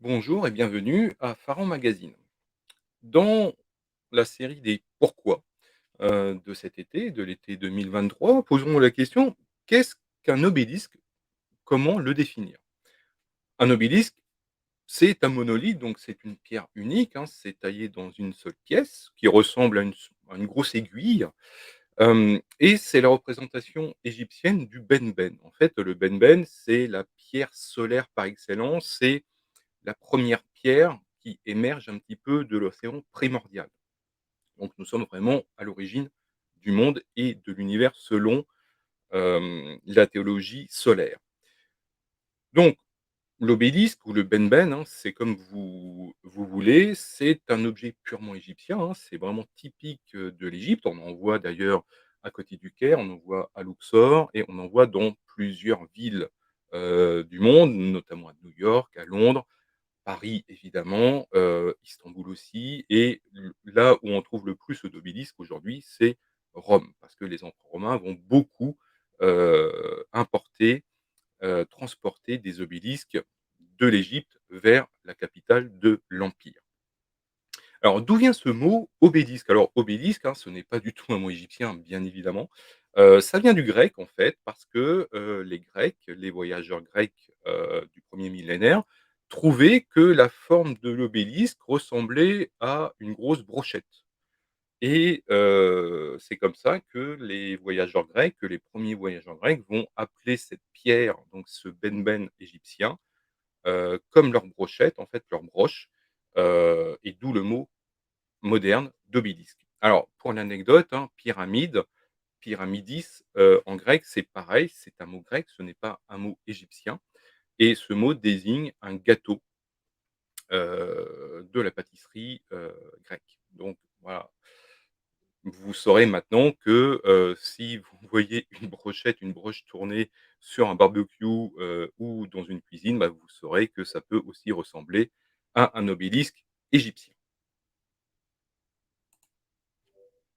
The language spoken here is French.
Bonjour et bienvenue à Pharaon Magazine. Dans la série des pourquoi de cet été, de l'été 2023, posons la question: qu'est-ce qu'un obélisque? Comment le définir? Un obélisque, c'est un monolithe, donc c'est une pierre unique, hein, c'est taillé dans une seule pièce qui ressemble à une grosse aiguille, et c'est la représentation égyptienne du Benben. En fait, le Benben, c'est la pierre solaire par excellence, c'est la première pierre qui émerge un petit peu de l'océan primordial. Donc nous sommes vraiment à l'origine du monde et de l'univers selon, la théologie solaire. Donc l'obélisque ou le benben, hein, c'est comme vous voulez, c'est un objet purement égyptien, hein, c'est vraiment typique, de l'Égypte. On en voit d'ailleurs à côté du Caire, on en voit à Luxor et on en voit dans plusieurs villes, du monde, notamment à New York, à Londres, Paris évidemment, Istanbul aussi et là où on trouve le plus d'obélisques aujourd'hui, c'est Rome. Parce que les empereurs romains vont beaucoup, importer, transporter des obélisques de l'Égypte vers la capitale de l'empire. Alors d'où vient ce mot obélisque? Alors obélisque, hein, ce n'est pas du tout un mot égyptien, bien évidemment. Ça vient du grec en fait, parce que, les Grecs, les voyageurs grecs, du 1er millénaire, trouvaient que la forme de l'obélisque ressemblait à une grosse brochette et c'est comme ça que les voyageurs grecs, que les premiers voyageurs grecs vont appeler cette pierre, donc ce benben égyptien, comme leur brochette, en fait, leur broche, et d'où le mot moderne d'obélisque. Alors, pour l'anecdote, hein, pyramide, pyramidis, en grec, c'est pareil, c'est un mot grec, ce n'est pas un mot égyptien et ce mot désigne un gâteau, de la pâtisserie, grecque. Donc voilà, vous saurez maintenant que, si vous voyez une brochette, une broche tournée sur un barbecue, ou dans une cuisine, bah, vous saurez que ça peut aussi ressembler à un obélisque égyptien.